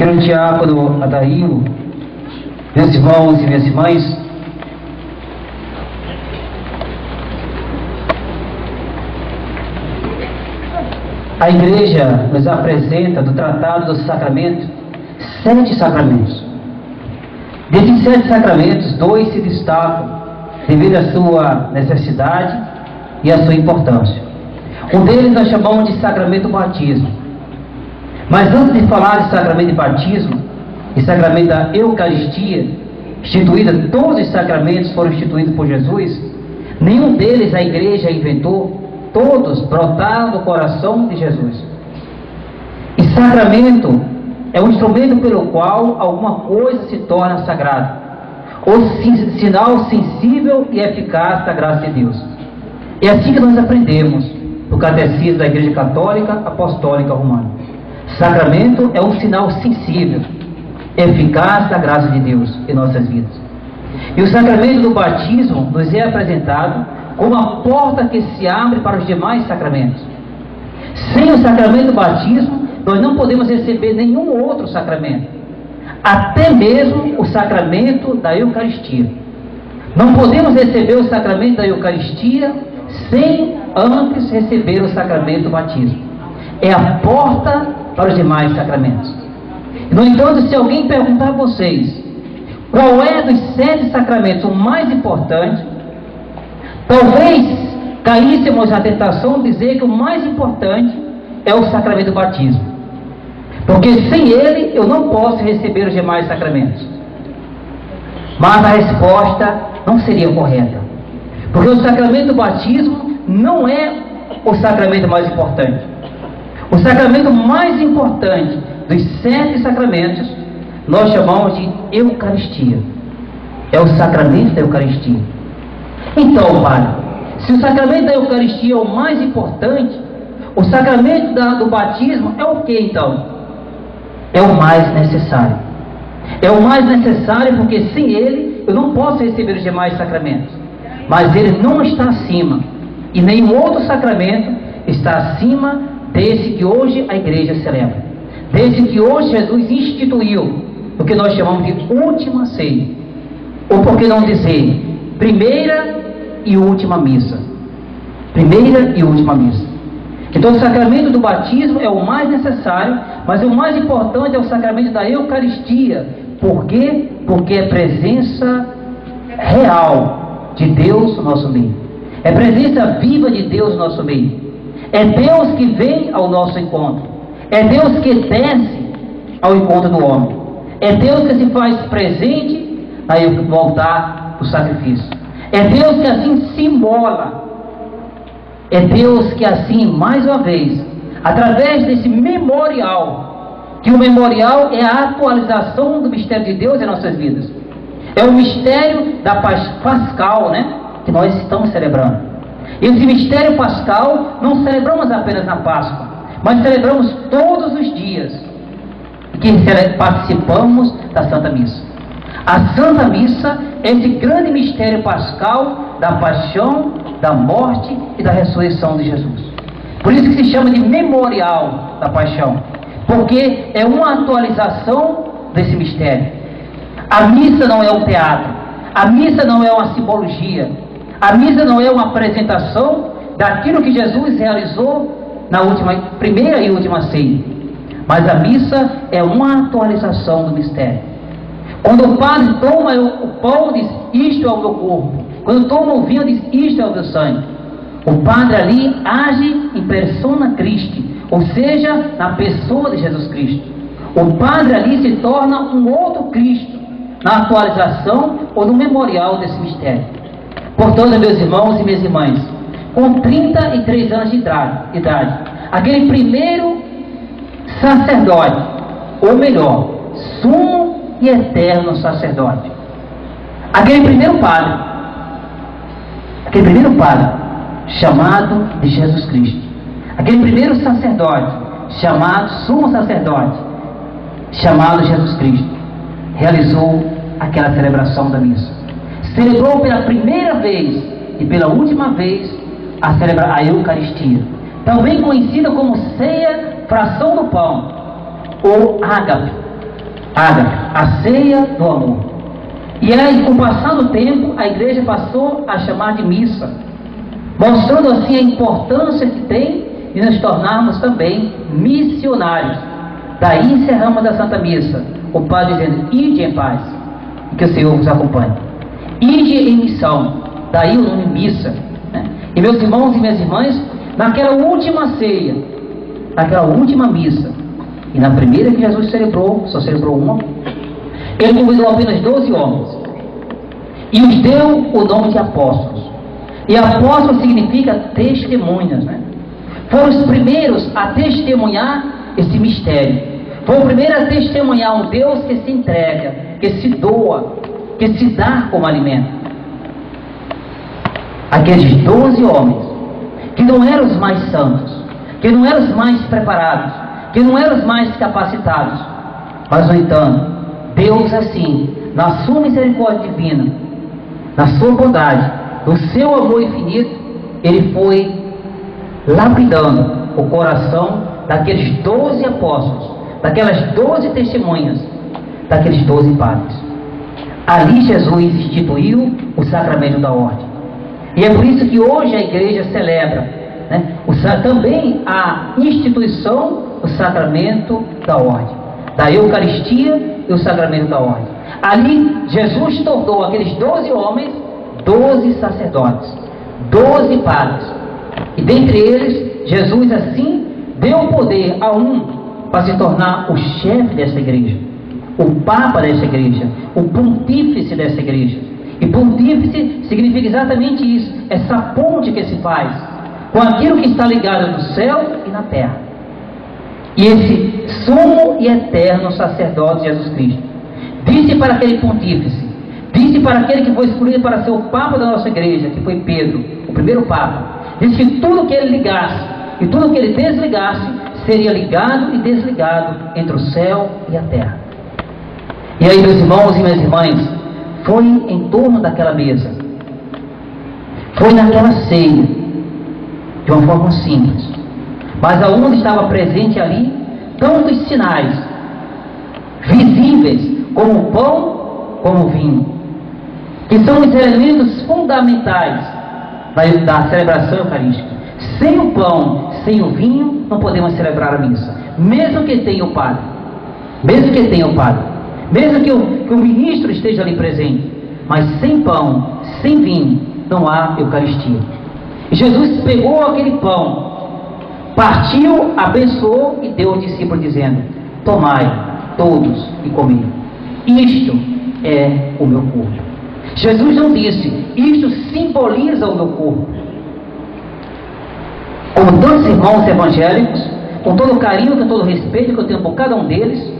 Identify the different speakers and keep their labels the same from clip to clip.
Speaker 1: Quero diácono Adair, meus irmãos e minhas irmãs, a igreja nos apresenta do Tratado dos Sacramentos 7 sacramentos. Desses 7 sacramentos, 2 se destacam devido à sua necessidade e à sua importância. Um deles nós chamamos de sacramento do batismo. Mas antes de falar de sacramento de batismo e sacramento da Eucaristia, todos os sacramentos foram instituídos por Jesus, nenhum deles a igreja inventou, todos brotaram do coração de Jesus. E sacramento é um instrumento pelo qual alguma coisa se torna sagrada, ou sinal sensível e eficaz da graça de Deus. É assim que nós aprendemos no Catecismo da Igreja Católica Apostólica Romana. Sacramento é um sinal sensível, eficaz da graça de Deus em nossas vidas. E o sacramento do batismo nos é apresentado como a porta que se abre para os demais sacramentos. Sem o sacramento do batismo, nós não podemos receber nenhum outro sacramento, até mesmo o sacramento da Eucaristia. Não podemos receber o sacramento da Eucaristia sem antes receber o sacramento do batismo. É a porta para os demais sacramentos. No entanto, se alguém perguntar a vocês qual é dos 7 sacramentos o mais importante, talvez caíssemos na tentação de dizer que o mais importante é o sacramento do batismo, porque sem ele eu não posso receber os demais sacramentos. Mas a resposta não seria correta, porque o sacramento do batismo não é o sacramento mais importante. O sacramento mais importante dos 7 sacramentos nós chamamos de Eucaristia. É o sacramento da Eucaristia. Então, padre, se o sacramento da Eucaristia é o mais importante, o sacramento do batismo é o que então? É o mais necessário. É o mais necessário porque sem ele eu não posso receber os demais sacramentos. Mas ele não está acima, e nenhum outro sacramento está acima desse que hoje a igreja celebra, desse que hoje Jesus instituiu, o que nós chamamos de última ceia, ou por que não dizer primeira e última missa. Primeira e última missa. Então o sacramento do batismo é o mais necessário, mas o mais importante é o sacramento da Eucaristia. Por quê? Porque é presença real de Deus no nosso meio, é presença viva de Deus no nosso meio. É Deus que vem ao nosso encontro, é Deus que desce ao encontro do homem, é Deus que se faz presente no altar do sacrifício, é Deus que assim se imola, é Deus que assim, mais uma vez, através desse memorial, que o memorial é a atualização do mistério de Deus em nossas vidas, é o mistério da pascal, né, que nós estamos celebrando. Esse mistério pascal não celebramos apenas na Páscoa, mas celebramos todos os dias que participamos da Santa Missa. A Santa Missa é esse grande mistério pascal da paixão, da morte e da ressurreição de Jesus. Por isso que se chama de memorial da paixão, porque é uma atualização desse mistério. A missa não é um teatro, a missa não é uma simbologia, a missa não é uma apresentação daquilo que Jesus realizou na primeira e última ceia, mas a missa é uma atualização do mistério. Quando o padre toma o pão, diz: isto é o meu corpo. Quando toma o vinho, diz: isto é o meu sangue. O padre ali age em persona Christi, ou seja, na pessoa de Jesus Cristo. O padre ali se torna um outro Cristo, na atualização ou no memorial desse mistério. Portanto, meus irmãos e minhas irmãs, com 33 anos de idade, aquele primeiro sacerdote, ou melhor, sumo e eterno sacerdote, aquele primeiro padre, chamado de Jesus Cristo, aquele primeiro sacerdote, chamado sumo sacerdote, chamado Jesus Cristo, realizou aquela celebração da missa. Celebrou pela primeira vez e pela última vez a Eucaristia, também conhecida como ceia, fração do pão, ou ágape, Ágape, a ceia do amor. E aí, com o passar do tempo, a igreja passou a chamar de missa, mostrando assim a importância que tem de nos tornarmos também missionários. Daí encerramos a Santa Missa, o Padre dizendo: ide em paz, e que o Senhor vos acompanhe. Ide em missão, daí o nome missa, né? E meus irmãos e minhas irmãs, naquela última ceia, naquela última missa, e na primeira que Jesus celebrou, só celebrou uma, ele convidou apenas 12 homens e os deu o nome de apóstolos. E apóstolo significa testemunhas, né? Foram os primeiros a testemunhar esse mistério. Foi o primeiro a testemunhar um Deus que se entrega, que se doa, que se dá como alimento. Aqueles 12 homens, que não eram os mais santos, que não eram os mais preparados, que não eram os mais capacitados, mas no entanto, Deus assim, na sua misericórdia divina, na sua bondade, no seu amor infinito, Ele foi lapidando o coração daqueles 12 apóstolos, daquelas 12 testemunhas, daqueles 12 padres. Ali Jesus instituiu o sacramento da ordem. E é por isso que hoje a igreja celebra, né, também a instituição, o sacramento da ordem, da Eucaristia e o sacramento da ordem. Ali Jesus tornou aqueles 12 homens 12 sacerdotes, 12 padres. E dentre eles, Jesus assim deu poder a um para se tornar o chefe dessa igreja, o Papa dessa igreja, o pontífice dessa igreja. E pontífice significa exatamente isso, essa ponte que se faz com aquilo que está ligado no céu e na terra. E esse sumo e eterno sacerdote Jesus Cristo disse para aquele pontífice, disse para aquele que foi escolhido para ser o Papa da nossa igreja, que foi Pedro, o primeiro Papa, disse que tudo que ele ligasse e tudo que ele desligasse seria ligado e desligado entre o céu e a terra. E aí, meus irmãos e minhas irmãs, foi em torno daquela mesa, foi naquela ceia, de uma forma simples, mas aonde estava presente ali tantos sinais visíveis, como o pão, como o vinho, que são os elementos fundamentais da celebração eucarística. Sem o pão, sem o vinho, não podemos celebrar a missa, mesmo que tenha o padre, mesmo que o ministro esteja ali presente, mas sem pão, sem vinho, não há Eucaristia. E Jesus pegou aquele pão, partiu, abençoou e deu ao discípulo dizendo: tomai todos e comei, isto é o meu corpo. Jesus não disse: isto simboliza o meu corpo. Como tantos irmãos evangélicos, com todo o carinho, com todo o respeito que eu tenho por cada um deles,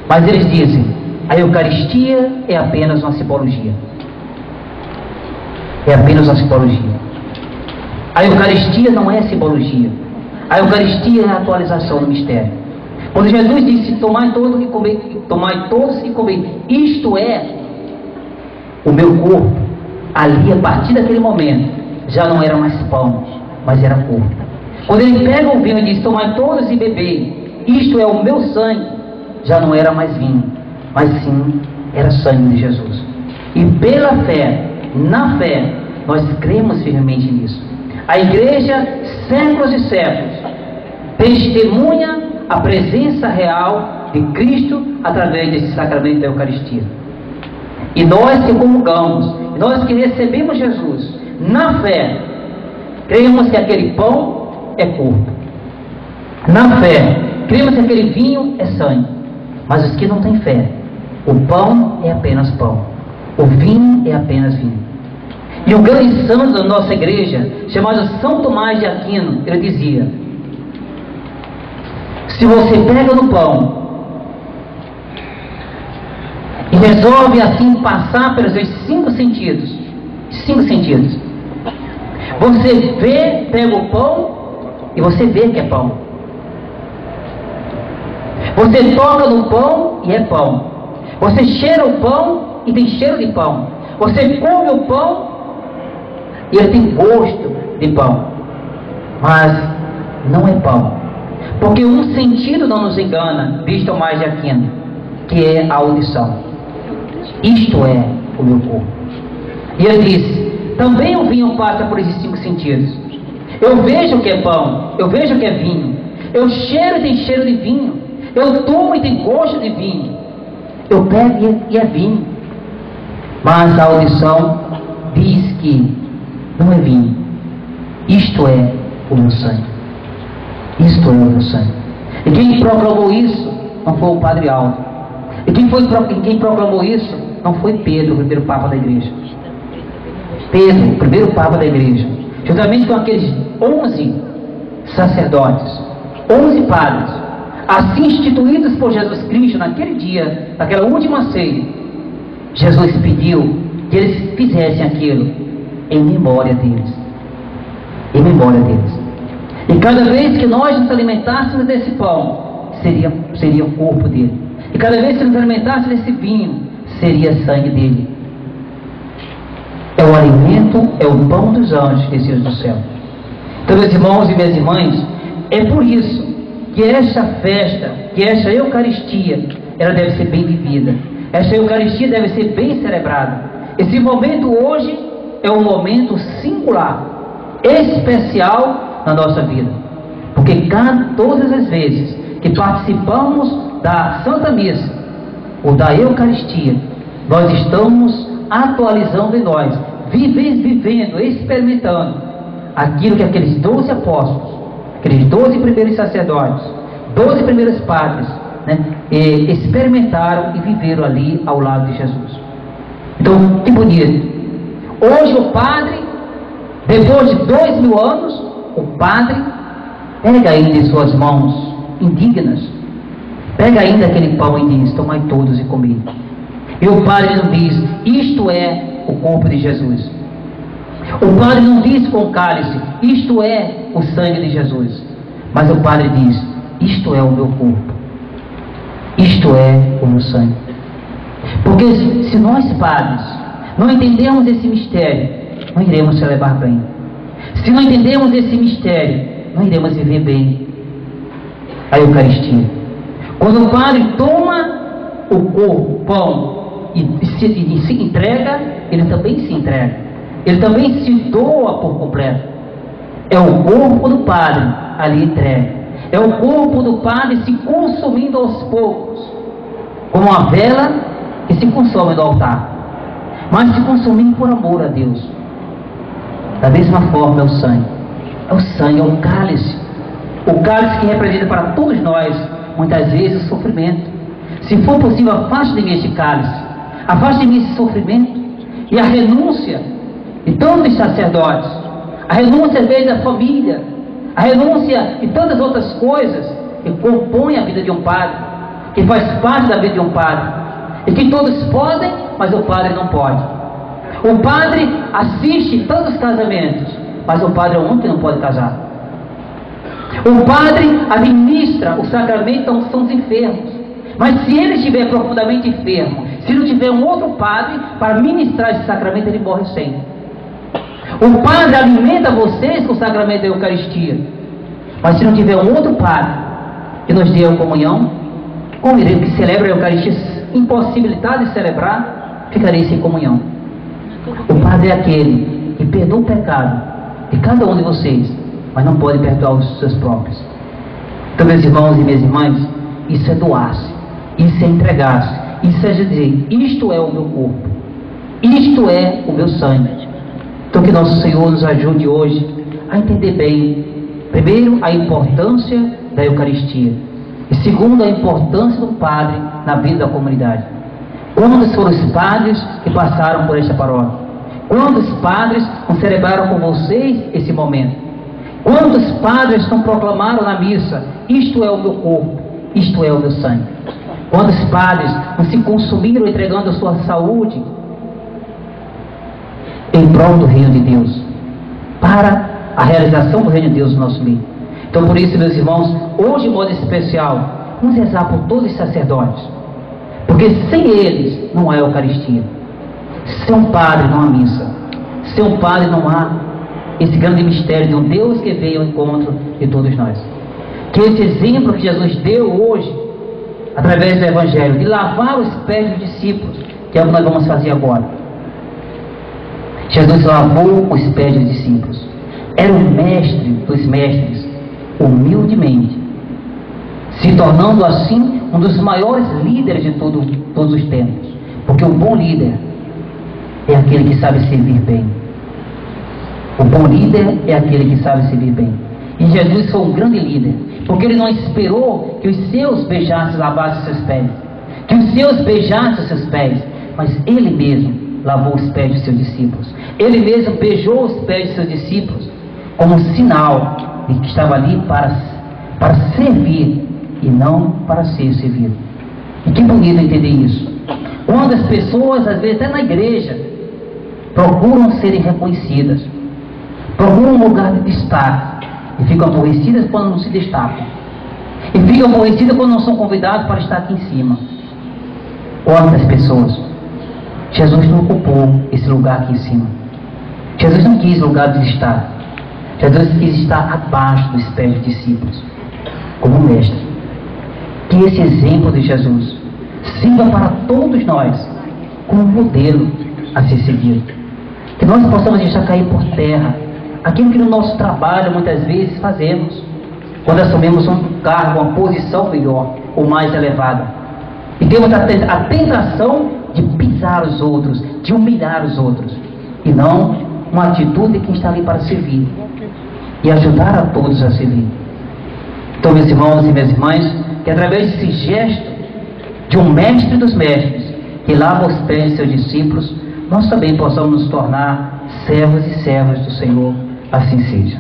Speaker 1: mas eles dizem: a Eucaristia é apenas uma simbologia. É apenas uma simbologia. A Eucaristia não é simbologia. A Eucaristia é a atualização do mistério. Quando Jesus disse: tomai todos e comei, isto é o meu corpo, ali, a partir daquele momento, já não era mais pão, mas era corpo. Quando ele pega o vinho e diz: tomai todos e bebei, isto é o meu sangue, já não era mais vinho, mas sim era sangue de Jesus. E pela fé, na fé, nós cremos firmemente nisso. A igreja, séculos e séculos, testemunha a presença real de Cristo através desse sacramento da Eucaristia. E nós que comungamos, nós que recebemos Jesus na fé, cremos que aquele pão é corpo. Na fé, cremos que aquele vinho é sangue. Mas os que não têm fé, o pão é apenas pão, o vinho é apenas vinho. E o grande santo da nossa igreja, chamado São Tomás de Aquino, ele dizia: se você pega no pão e resolve assim passar pelos seus cinco sentidos, você vê, pega o pão e você vê que é pão. Você toca no pão e é pão. Você cheira o pão e tem cheiro de pão. Você come o pão e ele tem gosto de pão. Mas não é pão. Porque um sentido não nos engana, diz Tomás de Aquino. que é a audição. Isto é o meu corpo. E ele disse: também o vinho passa por esses 5 sentidos. Eu vejo o que é pão, eu vejo o que é vinho, eu cheiro e tem cheiro de vinho, eu tomo e tem gosto de vinho, eu pego e é vinho. Mas a audição diz que não é vinho. Isto é o meu sangue. Isto é o meu sangue. E quem proclamou isso não foi o Padre Aldo. E quem proclamou isso não foi Pedro, o primeiro Papa da Igreja. Pedro, o primeiro Papa da Igreja, juntamente com aqueles 11 sacerdotes, 11 padres, assim instituídos por Jesus Cristo naquele dia, naquela última ceia, Jesus pediu que eles fizessem aquilo em memória deles. Em memória deles. E cada vez que nós nos alimentássemos desse pão, seria o corpo dele. E cada vez que nos alimentássemos desse vinho, seria sangue dele. É o alimento, é o pão dos anjos descidos do céu. Então, meus irmãos e minhas irmãs, é por isso que esta festa, que esta Eucaristia, ela deve ser bem vivida. Esta Eucaristia deve ser bem celebrada. Esse momento hoje é um momento singular, especial na nossa vida. Porque todas as vezes que participamos da Santa Missa ou da Eucaristia, nós estamos atualizando em nós, vivendo, experimentando aquilo que aqueles 12 apóstolos, aqueles 12 primeiros sacerdotes, 12 primeiros padres, experimentaram e viveram ali ao lado de Jesus. Então, que bonito. Hoje o padre, depois de 2000 anos, o padre pega ainda em suas mãos indignas, pega ainda aquele pão e diz: tomai todos e comei. E o padre não diz: isto é o corpo de Jesus. O padre não diz com o cálice: isto é o sangue de Jesus. Mas o padre diz: isto é o meu corpo, isto é o meu sangue. Porque se nós padres não entendermos esse mistério, não iremos celebrar bem. Se não entendermos esse mistério, não iremos viver bem a Eucaristia. Quando o padre toma o corpo, o pão, e se entrega, ele também se entrega. Ele também se doa por completo. É o corpo do padre ali entregue. É o corpo do padre se consumindo aos poucos, como uma vela que se consome no altar, mas se consumindo por amor a Deus. Da mesma forma é o sangue. É o sangue, é o cálice. O cálice que representa para todos nós, muitas vezes, o sofrimento. Se for possível, afaste de mim este cálice, afaste de mim esse sofrimento. E a renúncia de tantos sacerdotes, a renúncia às vezes da família, a renúncia de tantas outras coisas que compõem a vida de um padre, que faz parte da vida de um padre, e que todos podem, mas o padre não pode. O padre assiste tantos casamentos, mas o padre é o único que não pode casar. O padre administra o sacramento a unção dos enfermos, mas se ele estiver profundamente enfermo, se não tiver um outro padre para ministrar esse sacramento, ele morre sem. O padre alimenta vocês com o sacramento da Eucaristia, mas se não tiver um outro padre que nos dê a comunhão, como irei que celebra a Eucaristia impossibilitado de celebrar, ficarei sem comunhão. O padre é aquele que perdoa o pecado de cada um de vocês, mas não pode perdoar os seus próprios. Então, meus irmãos e minhas irmãs, isso é doar-se, isso é entregar-se, isso é dizer: isto é o meu corpo, isto é o meu sangue. Então, que nosso Senhor nos ajude hoje a entender bem, primeiro, a importância da Eucaristia, e segundo, a importância do padre na vida da comunidade. Quantos foram os padres que passaram por esta paróquia? Quantos padres não celebraram com vocês esse momento? Quantos padres não proclamaram na missa: isto é o meu corpo, isto é o meu sangue? Quantos padres não se consumiram entregando a sua saúde em prol do reino de Deus, para a realização do reino de Deus no nosso meio? Então, por isso, meus irmãos, hoje, de modo especial, vamos rezar por todos os sacerdotes, porque sem eles não há Eucaristia. Sem um padre não há missa. Sem um padre não há esse grande mistério de um Deus que veio ao encontro de todos nós. Que esse exemplo que Jesus deu hoje, através do Evangelho, de lavar os pés dos discípulos, que é o que nós vamos fazer agora. Jesus lavou os pés dos discípulos. Era o mestre dos mestres, humildemente, se tornando assim um dos maiores líderes de todos os tempos. Porque o bom líder é aquele que sabe servir bem. O bom líder é aquele que sabe servir bem. E Jesus foi um grande líder, porque ele não esperou que os seus beijassem, lavassem seus pés, que os seus beijassem os seus pés, mas ele mesmo lavou os pés dos seus discípulos. Ele mesmo beijou os pés dos seus discípulos como um sinal de que estava ali para servir e não para ser servido. E que bonito entender isso. Quando as pessoas, às vezes até na igreja, procuram serem reconhecidas, procuram um lugar de destaque, e ficam aborrecidas quando não se destacam, e ficam aborrecidas quando não são convidados para estar aqui em cima. Quantas pessoas? Jesus não ocupou esse lugar aqui em cima. Jesus não quis lugar de destaque. Jesus quis estar abaixo dos pés dos discípulos, como mestre. Que esse exemplo de Jesus sirva para todos nós como modelo a ser seguido. Que nós possamos deixar cair por terra aquilo que no nosso trabalho muitas vezes fazemos, quando assumimos um cargo, uma posição melhor ou mais elevada, e temos a tentação de pisar os outros, de humilhar os outros, e não uma atitude de quem está ali para servir e ajudar a todos a servir. Então, meus irmãos e minhas irmãs, que através desse gesto de um mestre dos mestres, que lava os pés de seus discípulos, nós também possamos nos tornar servos e servas do Senhor. Assim seja.